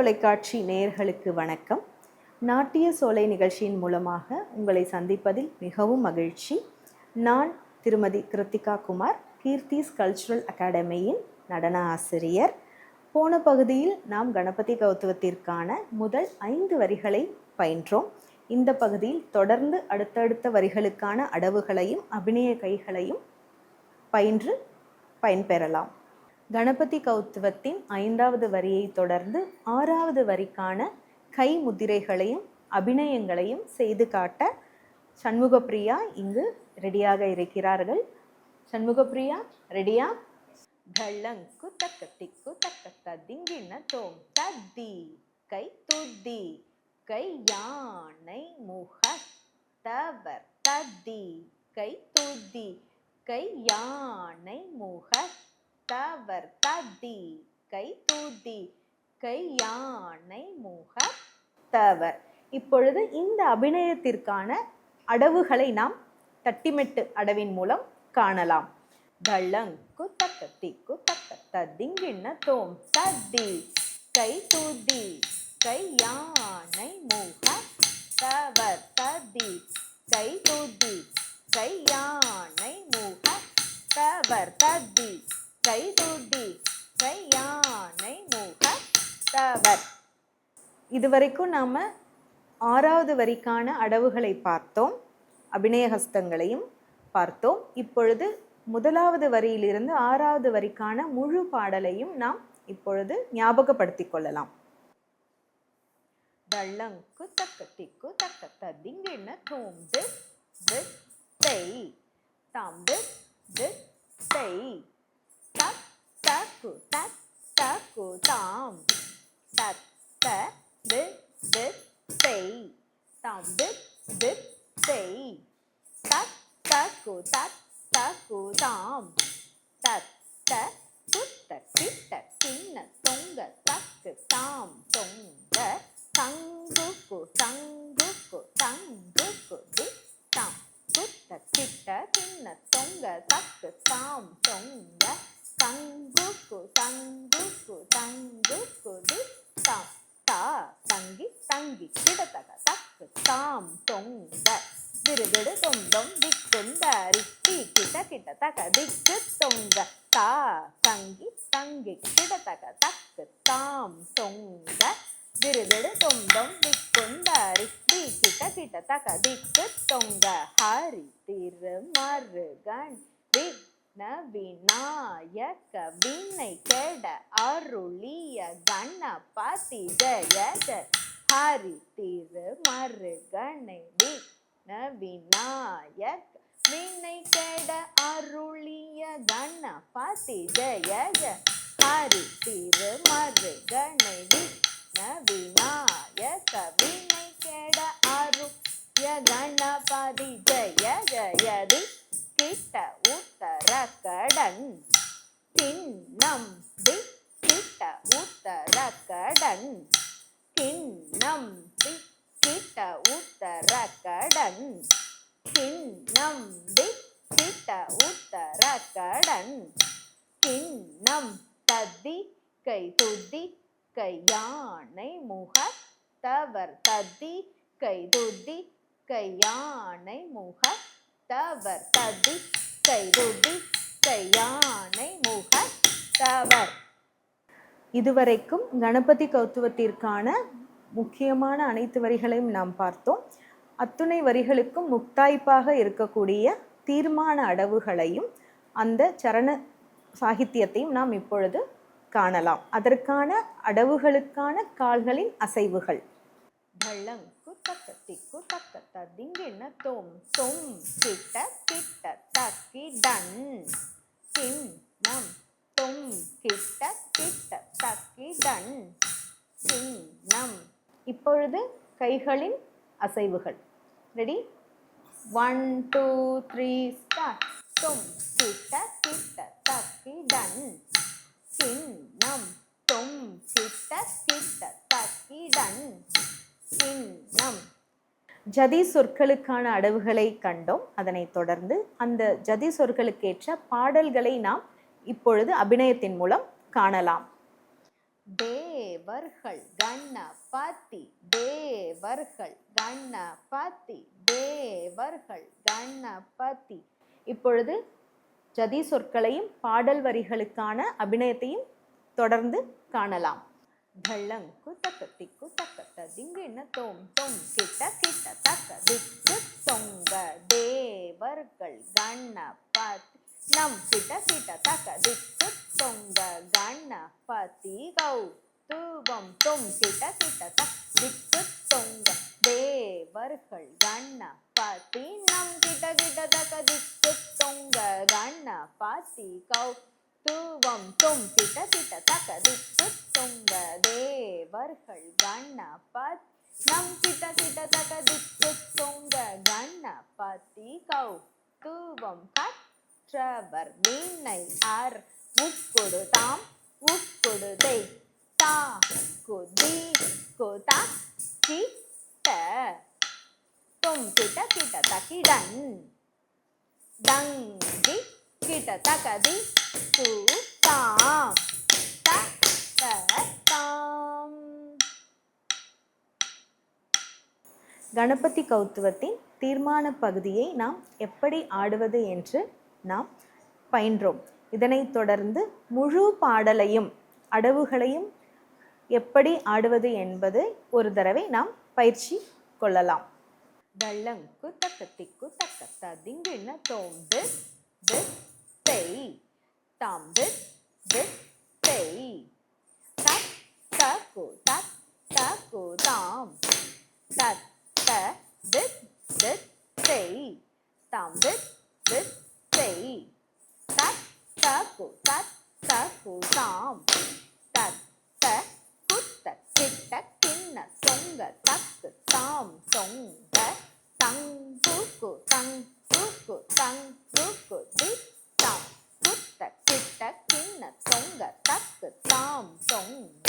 தொலைக்காட்சி நேயர்களுக்கு வணக்கம். நாட்டிய சோலை நிகழ்ச்சியின் மூலமாக உங்களை சந்திப்பதில் மிகவும் மகிழ்ச்சி. நான் திருமதி கிருத்திகா குமார், கீர்த்திஸ் கல்ச்சுரல் அகாடமியின் நடன ஆசிரியர். போன பகுதியில் நாம் கணபதி கௌத்துவத்திற்கான முதல் 5 வரிகளை பயின்றோம். இந்த பகுதியில் தொடர்ந்து அடுத்தடுத்த வரிகளுக்கான அடவுகளையும் அபிநய கைகளையும் பயின்று பயன்பெறலாம். கணபதி கௌத்துவத்தின் 5வது வரியை தொடர்ந்து 6வது வரிக்கான கை முத்திரைகளையும் அபிநயங்களையும் செய்து காட்ட சண்முகப்பிரியா இங்கு ரெடியாக இருக்கிறார்கள். சண்முகப்பிரியா, ரெடியா? தள்ளங்கு தக்கத்திக்கு தக்கத்த திங்கின தோம் தத்தி கை துத்தி கை யானை முக தவர் தத்தி கை துத்தி கை யானை முக தவர் தத்தி கை தூத்தி கை யானை முக தவர். இப்பொழுது இந்த அபிநயத்திற்கான அடவுகளை நாம் தட்டிமெட்டு அடவின் மூலம் காணலாம். தள்ளங்கு தக்கத்திக்கு தக்கத்த திங்கின தோம் தத்தி கை தூத்தி கை யானை முக தவர் தத்தி கை தூத்தி கை யானை முக தவர் தத்தி கை தூத்தி கை யானை முக தவர். இதுவரைக்கும் நாம் 6வது வரிக்கான அடவுகளை பார்த்தோம், அபிநயஹஸ்தங்களையும் பார்த்தோம். இப்பொழுது 1வது வரியிலிருந்து 6வது வரிக்கான முழு பாடலையும் நாம் இப்பொழுது ஞாபகப்படுத்திக் கொள்ளலாம். தள்ளங்கு தக்கத்திக்கு தக்கத்த திங்கின தோம்பு தை தாம்பு தை தக் தக்கு தக் தக்கு தாம் தத் த தை தாம் தை தக் தக்கு தக் தக்கு தாம் தத் த குத்த கிட்ட கிண்ண தொங்க தக்கு தாம் தொங்க தங்குக்கு தங்குக்கு தங்குக்கு தி தாம் குத்த கிட்ட கிண்ண தொங்க தக்கு தாம் தொங்க தங்குக்கு தங்குக்கு தங்குக்கு தி தாம் தா தங்கி தங்கி கிடத்தக தக்கு தாம் தொங்க திருதிடு தொந்தம் திக்குந்த ரித்தி கிட்ட கிட்ட தக திக்கு தொங்க தா தங்கி தங்கி கிடத்தக தக்கு தாம் தொங்க திருதிடு தொந்தம் திக்குந்த ரித்தி கிட்ட கிட்ட தக திக்கு தொங்க ஹரி திருமருகன் விநாயக வினை கெட அருளிய கணபதி ஜெய ஜெய. ஹரி திருமருகனை விநாயக வினை கெட அருளிய கணபதி ஜெய ஜெய. ஹரி திருமருகனை விநாயக வினை கெட அருளிய கணபதி ஜெய ஜெயதி கிட்ட உத்தர கடன் கிண்ணம் தி கிட்ட உத்தர கடன் கிண்ணம் தி கிட்ட உத்தர கடன் கிண்ணம் தி கிட்ட உத்தர கடன் கிண்ணம் தத்தி கை துத்தி கை யானை முக தவர் தத்தி கை துத்தி கை யானை முக தவர் தத்தி கை துத்தி கை யானை முக தவர். இதுவரைக்கும் கணபதி கௌத்துவத்திற்கான முக்கியமான அனைத்து வரிகளையும் நாம் பார்த்தோம். அத்துணை வரிகளுக்கும் முக்தாய்ப்பாக இருக்கக்கூடிய தீர்மான அடவுகளையும் அந்த சரண சாகித்யத்தையும் நாம் இப்பொழுது காணலாம். அதற்கான அடவுகளுக்கான கால்களின் அசைவுகள். தள்ளங்கு தக்கத்திக்கு தக்கத்த திங்கின தோம் தொம் கிட்ட கிட்ட தக்கி டன் கிண்ணம் தொம் கிட்ட கிட்ட தக்கி டன் கிண்ணம். இப்பொழுது கைகளின் அசைவுகள். ரெடி? 1 2 3 ஸ்டார்ட். தொம் கிட்ட கிட்ட தக்கி டன் கிண்ணம் தொம் கிட்ட கிட்ட தக்கி டன் கிண்ணம். ஜதி சொற்களுக்கான அடவுகளை கண்டோம். அதனைத் தொடர்ந்து அந்த ஜதி சொற்களுக்கேற்ற பாடல்களை நாம் இப்பொழுது அபிநயத்தின் மூலம் காணலாம். தேவர்கள் கணபதி தேவர்கள் கணபதி தேவர்கள் கணபதி. இப்பொழுது ஜதி சொற்களையும் பாடல் வரிகளுக்கான அபிநயத்தையும் தொடர்ந்து காணலாம். தள்ளங்கு தக்க திக்கு தக்க திங்கின தோம் தோம் கிட்ட கிட்ட தக்க திக்கு தொங்க தேவர்கள் கணபதி நம் கிட்ட கிட்ட தக்க திக்கு தொங்க கணபதி கௌ தூவம் தொம் கிட்ட கிட்ட தக்க திக்கு தொங்க தேவர்கள் கணபதி நம் கிட்ட கிட்ட தக்க திக்கு தொங்க கணபதி கௌ தூவம் தொம் கிட்ட கிட்ட தக்க திக்கு தொங்க தேவர்கள் கணபதி நம் கிட்ட கிட்ட தக்க திக்கு தொங்க கணபதி கௌ தூவம் கற்றவர் வீணை ஆர் உட்கொடு தாம் உட்கொடுதை தா குதி குதா கிட்ட தொம் கிட்ட கிட்ட தக்கிடன் தங்கி கிட்ட தக்கதி தாம் தாம். கணபதி கௌத்துவத்தின் தீர்மான பகுதியை நாம் எப்படி ஆடுவது என்று நாம் பயின்றோம். இதனைத் தொடர்ந்து முழு பாடலையும் அடவுகளையும் எப்படி ஆடுவது என்பது ஒரு தடவை நாம் பயிற்சி கொள்ளலாம். தள்ளங்கு தக்க திக்கு தக்க ததிங்கின தோம்பு தெய் தாம்பு தெய் தக்கு தக்கு தாம் தத்த தெய் தாம்பு தெய் தக்கு தாம் தத்த குத்த கிட்ட கிண்ண சொங்க தக்கு தாம் சொங்க தங்குக்கு தி தாம் குத்த கிட்ட கிண்ண சொங்க தக்கு தாம் சொங்க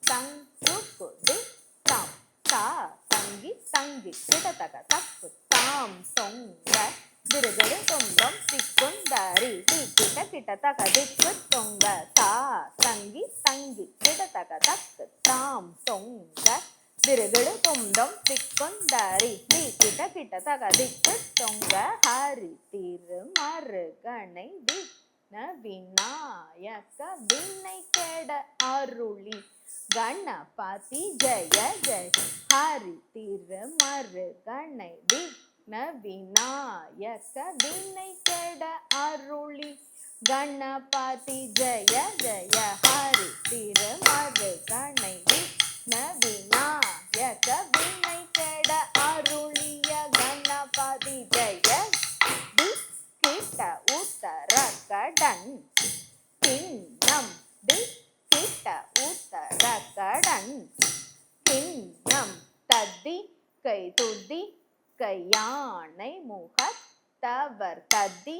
தங்குக்கு தி தாம் தா தங்கி கிடத்தக தக்கு தாம் சொங்க விருகடு தொங்கம் திக்குந்தாரி தி கிட்ட கிட்ட தக திக்கு தொங்க தா தங்கி கிடத்தக தக்கு தாம் சொங்க விருகடு தொந்தம் திக்குந்தாரி தி கிட்ட கிட்ட தக திக்கு தொங்க ஹரி திருமருகனை விக்ன விநாயக வினை கெட அருளி கணபதி ஜய ஜய ஹரி திருமருகனை விக்ன விநாயக வினை கெட அருளி கணபதி ஜய ஜய ஹரி திருமருகனை விக்ன விநாயக வினை கெட அருளிய கணபதி ஜய தி கிட்ட உத்தர கடன் கிண்ணம் தி கிட்ட உத்தர கடன் கிண்ணம் தத்தி கை துதி கையானை முகத்தவர் தத்தி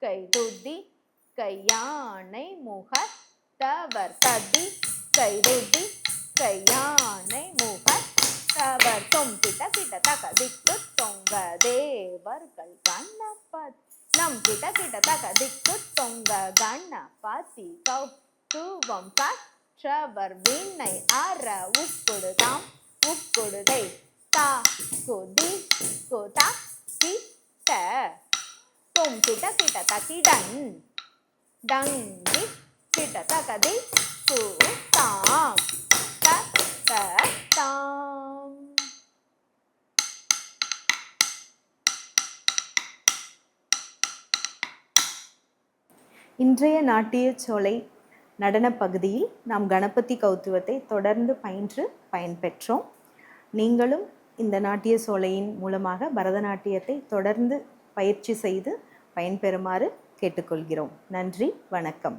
கை துதி கையானை முகத்தவர் தத்தி கை துதி கையானை முகத்தவர் தொம் கிட்ட கிட்ட தக்க திக்கு தொங்க தேவர்கள் கணபதி நம் கிட்ட கிட்ட தக்க திக்கு தொங்க கணபதி கௌ தூவம் கற்றவர் வீணை ஆர உட்கொடு தாம் உட்கொடுதை தா குதி குதா கிட்ட தொம் கிட்ட கிட்ட தக்கிடன் தங்கி கிட்ட தக்கதி தாம் தாம். இன்றைய நாட்டியச்சோலை நடன பகுதியில் நாம் கணபதி கௌத்துவத்தை தொடர்ந்து பயின்று பயன்பெற்றோம். நீங்களும் இந்த நாட்டிய சோலையின் மூலமாக பரதநாட்டியத்தை தொடர்ந்து பயிற்சி செய்து பயன்பெறுமாறு கேட்டுக்கொள்கிறோம். நன்றி, வணக்கம்.